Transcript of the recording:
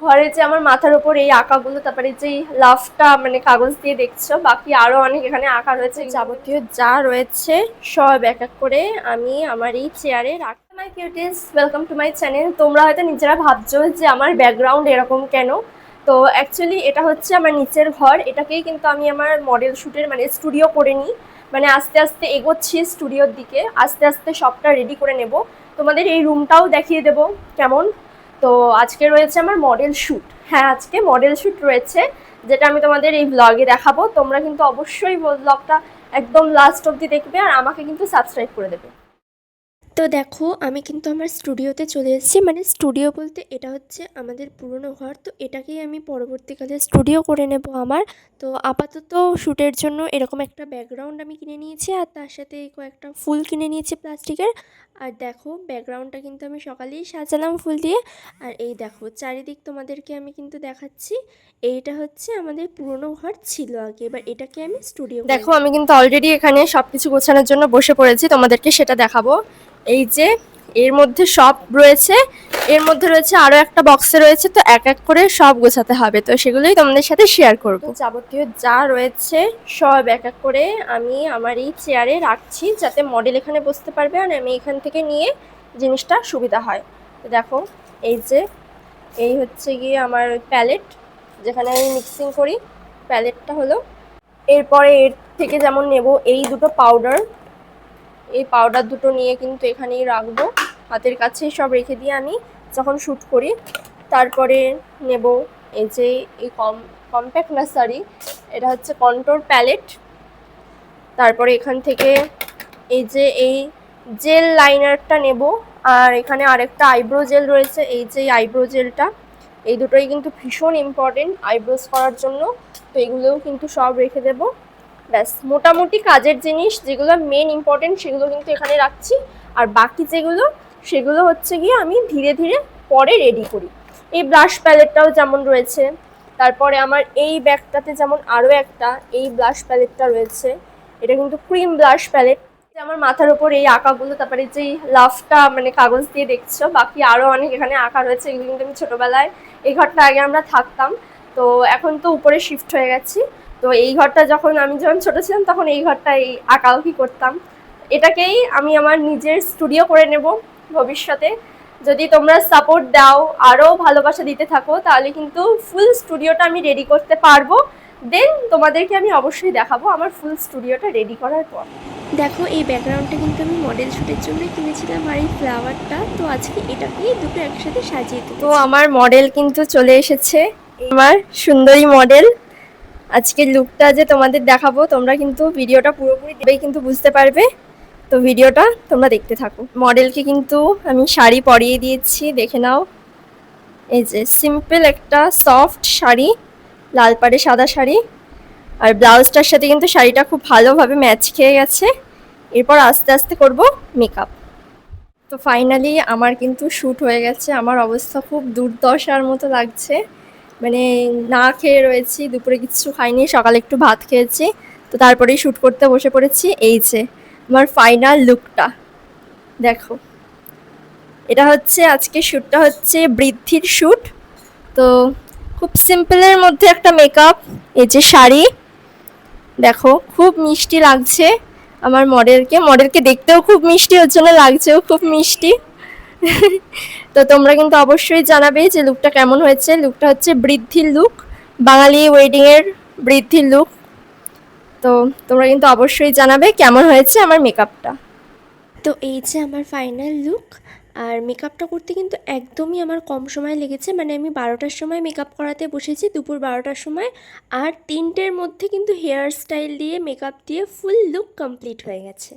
ঘরে যে আমার মাথার উপর এই আঁকাগুলো, তারপরে যে লাভটা মানে কাগজ দিয়ে দেখছো, বাকি আরো অনেক এখানে আঁকা রয়েছে, যাবতীয় যা রয়েছে সব এক এক করে আমি আমার এই চেয়ারে রাখি। My cuties, welcome to my channel. তোমরা হয়তো নিজেরা ভাবছো যে আমার ব্যাকগ্রাউন্ড এরকম কেন, তো অ্যাকচুয়ালি এটা হচ্ছে আমার নিচের ঘর। এটাকেই কিন্তু আমি আমার মডেল শ্যুটের মানে স্টুডিও করে নিই, মানে আস্তে আস্তে এগোচ্ছি স্টুডিওর দিকে, আস্তে আস্তে সবটা রেডি করে নেব। তোমাদের এই রুমটাও দেখিয়ে দেবো কেমন। তো আজকে রয়েছে আমার মডেল শ্যুট। হ্যাঁ, আজকে মডেল শ্যুট রয়েছে, যেটা আমি তোমাদের এই ব্লগে দেখাবো। তোমরা কিন্তু অবশ্যই ব্লগটা একদম লাস্ট অবধি দেখবে, আর আমাকে কিন্তু সাবস্ক্রাইব করে দেবে। তো দেখো, আমি কিন্তু আমার স্টুডিওতে চলে এসেছি। মানে স্টুডিও বলতে এটা হচ্ছে আমাদের পুরনো ঘর, তো এটাকেই আমি পরবর্তীকালে স্টুডিও করে নেব আমার। তো আপাতত শ্যুটের জন্য এরকম একটা ব্যাকগ্রাউন্ড আমি কিনে নিয়েছি, আর তার সাথে কয়েকটা ফুল কিনে নিয়েছি প্লাস্টিকের। আর দেখো, ব্যাকগ্রাউন্ডটা কিন্তু আমি সকালেই সাজালাম ফুল দিয়ে। আর এই দেখো চারিদিক তোমাদেরকে আমি কিন্তু দেখাচ্ছি। এইটা হচ্ছে আমাদের পুরনো ঘর ছিল আগে, এবার এটাকে আমি স্টুডিও। দেখো, আমি কিন্তু অলরেডি এখানে সব কিছু গোছানোর জন্য বসে পড়েছি, তোমাদেরকে সেটা দেখাবো। এই যে এর মধ্যে সব রয়েছে, এর মধ্যে রয়েছে আরো একটা বক্সে রয়েছে, তো এক এক করে সব গোছাতে হবে, তো সেগুলোই তোমাদের সাথে শেয়ার করব। যাবতীয় যা রয়েছে সব এক এক করে আমি আমার এই চেয়ারে রাখছি, যাতে মডেল এখানে বসতে পারবে আর আমি এখান থেকে নিয়ে জিনিসটা সুবিধা হয়। তো দেখো, এই যে এই হচ্ছে গিয়ে আমার প্যালেট, যেখানে আমি মিক্সিং করি। প্যালেটটা হলো, এরপরে এর থেকে যেমন নেব এই দুটো পাউডার, এই পাউডার দুটো নিয়ে কিন্তু এখানেই রাখবো, হাতের কাছেই সব রেখে দিয়ে আমি যখন শ্যুট করি। তারপরে নেব এই যে এই কম্প্যাক্ট না, সরি, এটা হচ্ছে কন্ট্রোর প্যালেট। তারপরে এখান থেকে এই যে এই জেল লাইনারটা নেব, আর এখানে আরেকটা আইব্রো জেল রয়েছে, এই যে আইব্রো জেলটা। এই দুটোই কিন্তু ভীষণ ইম্পর্টেন্ট আইব্রোজ করার জন্য, তো এগুলোও কিন্তু সব রেখে দেবো। ব্যাস, মোটামুটি কাজের জিনিস যেগুলো মেন ইম্পর্টেন্ট সেগুলো কিন্তু এখানে রাখছি, আর বাকি যেগুলো সেগুলো হচ্ছে গিয়ে আমি ধীরে ধীরে পরে রেডি করি। এই ব্লাশ প্যালেটটাও যেমন রয়েছে, তারপরে আমার এই ব্যাগটাতে যেমন আরও একটা এই ব্লাশ প্যালেটটা রয়েছে, এটা কিন্তু ক্রিম ব্লাশ প্যালেট। আমার মাথার ওপর এই আঁকাগুলো, তারপরে যেই লাভটা মানে কাগজ দিয়ে দেখছো, বাকি আরও অনেক এখানে আঁকা রয়েছে, এগুলো কিন্তু আমি ছোটোবেলায় এই ঘরটা আগে আমরা থাকতাম, তো এখন তো উপরে শিফট হয়ে গেছি। তো এই ঘরটা যখন ছোট ছিলাম তখন এই ঘরটাই আঁকাআঁকি করতাম। এটাকেই আমি আমার নিজের স্টুডিও করে নেব ভবিষ্যতে। যদি তোমরা সাপোর্ট দাও, আরও ভালোবাসা দিতে থাকো, তাহলে কিন্তু ফুল স্টুডিওটা আমি রেডি করতে পারবো। দেন তোমাদেরকে আমি অবশ্যই দেখাবো আমার ফুল স্টুডিওটা রেডি করার পর। দেখো, এই ব্যাকগ্রাউন্ডটা কিন্তু আমি মডেল শ্যুটের জন্য কিনেছিলাম, আর এই ফ্লাওয়ারটা, তো আজকে এটাকেই দুটো একসাথে সাজিয়ে দিই। তো আমার মডেল কিন্তু চলে এসেছে, আমার সুন্দরী মডেল। আজকের লুকটা যে তোমাদের দেখাবো, তোমরা কিন্তু ভিডিওটা পুরোপুরি দেখবেই কিন্তু বুঝতে পারবে, তো ভিডিওটা তোমরা দেখতে থাকো। মডেলকে কিন্তু আমি শাড়ি পরিয়ে দিয়েছি, দেখে নাও। এই যে সিম্পল একটা সফট শাড়ি, লাল পাড়ে সাদা শাড়ি, আর ব্লাউজটার সাথে কিন্তু শাড়িটা খুব ভালোভাবে ম্যাচ খেয়ে গেছে। এরপর আস্তে আস্তে করব মেকআপ। তো ফাইনালি আমার কিন্তু শ্যুট হয়ে গেছে। আমার অবস্থা খুব দুর্দশার মতো লাগছে, মানে না খেয়ে রয়েছি, দুপুরে কিচ্ছু খাইনি, সকালে একটু ভাত খেয়েছি, তো তারপরেই শ্যুট করতে বসে পড়েছি। এই যে আমার ফাইনাল লুকটা দেখো, এটা হচ্ছে আজকে শ্যুটটা হচ্ছে বৃদ্ধির শ্যুট। তো খুব সিম্পলের মধ্যে একটা মেকআপ, এই যে শাড়ি, দেখো খুব মিষ্টি লাগছে আমার মডেলকে দেখতেও খুব মিষ্টি হচ্ছে, না লাগছেও খুব মিষ্টি। তো তোমরা কিন্তু অবশ্যই জানাবে যে লুকটা কেমন হয়েছে। লুকটা হচ্ছে বৃদ্ধির লুক, বাঙালি ওয়েডিংয়ের বৃদ্ধির লুক। তো তোমরা কিন্তু অবশ্যই জানাবে কেমন হয়েছে আমার মেকআপটা। তো এই যে আমার ফাইনাল লুক, আর মেকআপটা করতে কিন্তু একদমই আমার কম সময় লেগেছে। মানে আমি 12টার সময় মেকআপ করাতে বসেছি, দুপুর 12টার সময়, আর 3টের মধ্যে কিন্তু হেয়ার স্টাইল দিয়ে মেকআপ দিয়ে ফুল লুক কমপ্লিট হয়ে গেছে।